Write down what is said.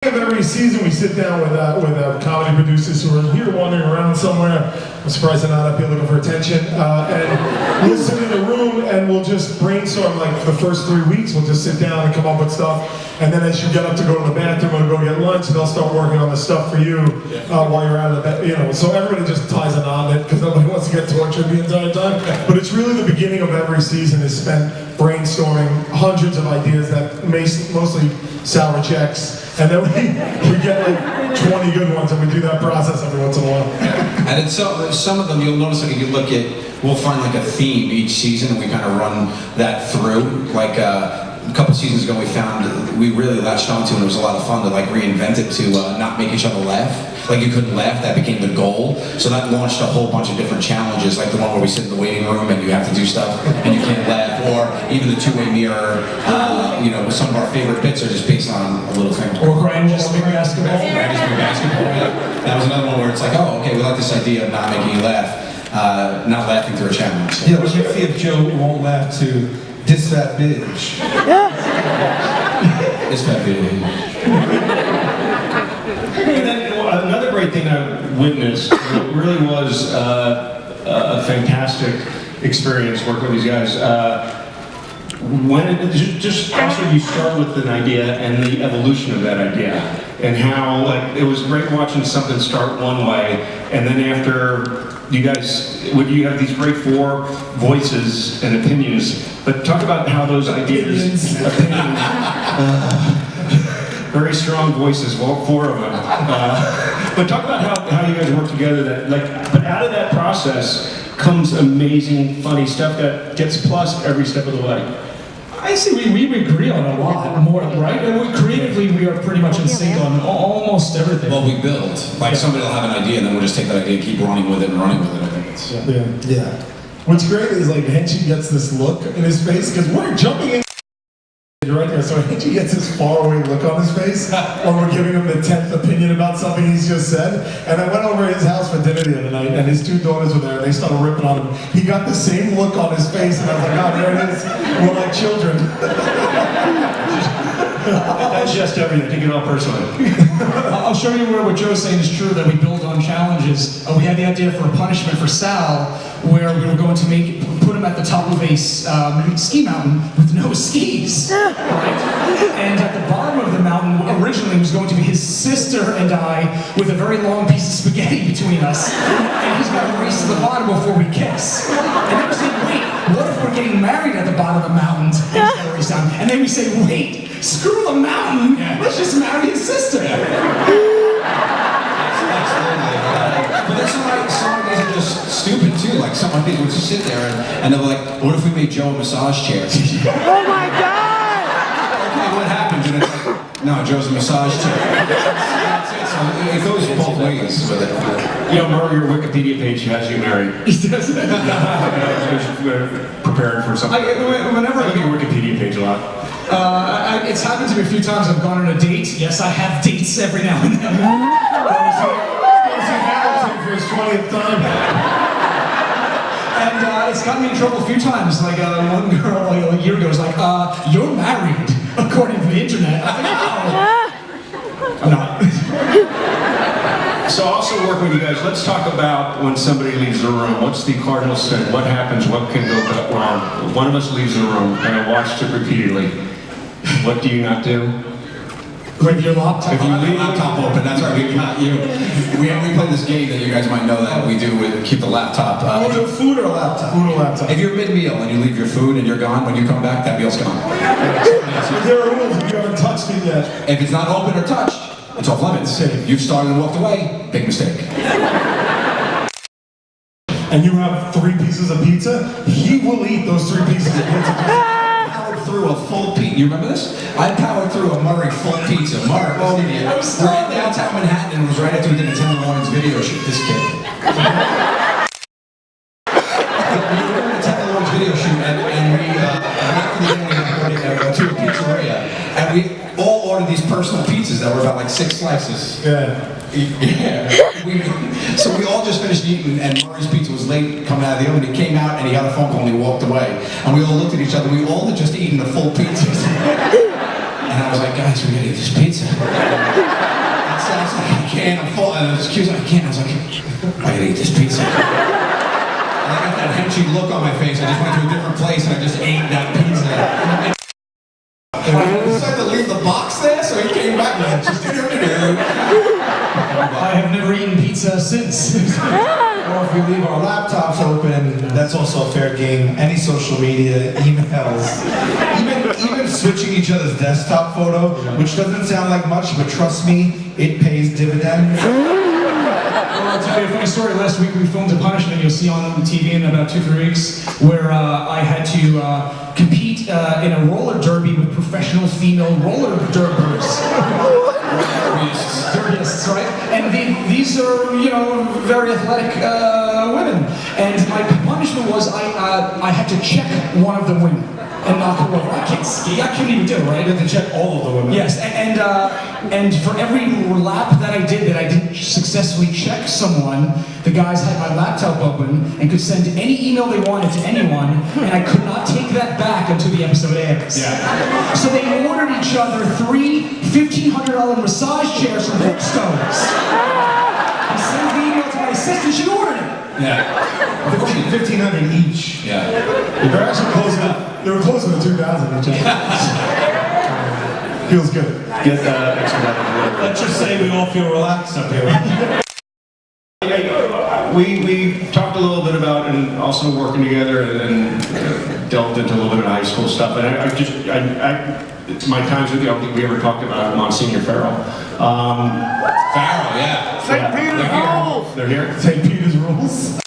Every season we sit down with comedy producers who are here wandering around somewhere. I'm surprised they're not up here looking for attention. And we'll sit in a room and we'll just brainstorm. Like for the first 3 weeks, we'll just sit down and come up with stuff. And then as you get up to go to the bathroom or go get lunch, they'll start working on the stuff for you while you're out of the bed. You know, so everybody just ties a knot in it because nobody wants to get tortured the entire time. But it's really the beginning of every season is spent brainstorming hundreds of ideas that mostly sour checks. And then we get like 20 good ones, and we do that process every once in a while. And it's some of them you'll notice, like if you look at, we'll find like a theme each season, and we kind of run that through. Like a couple seasons ago, we found we really latched onto, and it was a lot of fun to like reinvent it to not make each other laugh. Like you couldn't laugh, that became the goal. So that launched a whole bunch of different challenges, like the one where we sit in the waiting room and you have to do stuff and you can't laugh, or even the two-way mirror. You know, some of our favorite bits are just based on a little thing. Or Graham just big basketball. Graham just big basketball. Yeah. That was another one where it's like, oh, okay, we like this idea of not making you laugh, not laughing through a challenge. So. Yeah, what do you see if Joe won't laugh to diss that bitch? It's that bitch. And then another great thing I witnessed, it really was a fantastic experience working with these guys. Just also you start with an idea and the evolution of that idea, and how like it was great watching something start one way, and then after you guys, you have these great four voices and opinions, but talk about how those ideas, very strong voices, well, four of them. But talk about how you guys work together. But out of that process comes amazing, funny stuff that gets plussed every step of the way. I see we agree on a lot more, right? And creatively, we are pretty much in sync on almost everything. Well, we build. Like somebody will have an idea, and then we'll just take that idea and keep running with it and running with it. I think it's yeah. What's great is like Henchy gets this look in his face because we're jumping in. Right there, so Henchy gets this faraway look on his face when we're giving him the 10th opinion about something he's just said. And I went over to his house for dinner the other night, and his two daughters were there, and they started ripping on him. He got the same look on his face, and I was like, oh, there it is. We're like children. That's just everything, take it all personally. I'll show you where what Joe's saying is true, that we build on challenges. We had the idea for a punishment for Sal, where we were going to put him at the top of a ski mountain with no skis. Right? And at the bottom of the mountain originally was going to be his sister and I with a very long piece of spaghetti between us. And he's got to race to the bottom before we kiss. And then we said, wait, what if we're getting married at the bottom of the mountain? And he's got to race down. And then we say, wait, screw the mountain, let's just marry his sister. But that's why some ideas are just stupid too. Like some ideas would just sit there and they're like, what if we made Joe a massage chair? Oh my God! Okay, what happens? And it's like, no, Joe's a massage chair. That's it. So it goes both ways with it. You know, Murray, your Wikipedia page has you married. He does it. Prepared for something. Whenever I look at your Wikipedia page a lot. It's happened to me a few times. I've gone on a date. Yes, I have dates every now and then. For his 20th time. And it's gotten me in trouble a few times. Like one girl like a year ago was like, you're married, according to the internet. I was like, no. I'm not. So also working with you guys, let's talk about when somebody leaves the room. What's the cardinal sin? What happens? What can go wrong? One of us leaves the room, and I watched it repeatedly. What do you not do? Leave your laptop. If you leave the laptop open, that's right. We play this game that you guys might know that we do with keep the laptop. Food or laptop? Food or laptop. If you're mid-meal and you leave your food and you're gone, when you come back, that meal's gone. There are rules if you haven't touched it yet. If it's not open or touched, it's off limits. You've started and walked away, big mistake. And you have 3 pieces of pizza, he will eat those 3 pieces of pizza. Through a full pizza. You remember this? I powered through a Murray full pizza. Mark, we're in downtown Manhattan, and it was right after we did a 10 in the morning's video shoot. This kid. We were doing a 10 in the morning's video shoot, and we went to a pizzeria, and we all ordered these personal pizzas that were about like 6 slices. Yeah. So we all just finished eating, and Murray's pizza was late coming out of the oven. He came out and he got a phone call and he walked away. And we all looked at each other. We all had just eaten the full pizza. And I was like, guys, we gotta eat this pizza. And so I was like, I can't, I'm full. And the was like, I can't. I was like, I gotta eat this pizza. And I got that henchy look on my face. I just went to a different place and I just ate that pizza. And I decided to leave the box there, so he came back and just I have never eaten pizza since. Or if we leave our laptops open, that's also a fair game. Any social media, emails, even switching each other's desktop photo, which doesn't sound like much, but trust me, it pays dividends. Well, I'll tell you a funny story. Last week we filmed a punishment you'll see on TV in about 2-3 weeks, where I had to compete in a roller derby with professional female roller derbers. Derbists, right? And these are, you know, very athletic women. And my punishment was I had to check one of the women and knock her over. I can't ski. I couldn't even do it, right? You have to check all of the women. Yes, and for every lap that I didn't successfully check someone, the guys had my laptop open and could send any email they wanted to anyone, and I could not take that back until the episode airs. Yeah. So they ordered each other 3 $1,500 massage chairs from Brookstones. I sent the email to my assistant, she ordered it. Yeah. 1,500 each. Yeah. They're actually closing. They were closing in 2000, which feels good. Get expedited. Let's just say we all feel relaxed up here. We talked a little bit about and also working together and delved into a little bit of high school stuff. And my times with you, I don't think we ever talked about Monsignor Farrell. Farrell, yeah. St. Peter's rules. They're here. St. Peter's rules.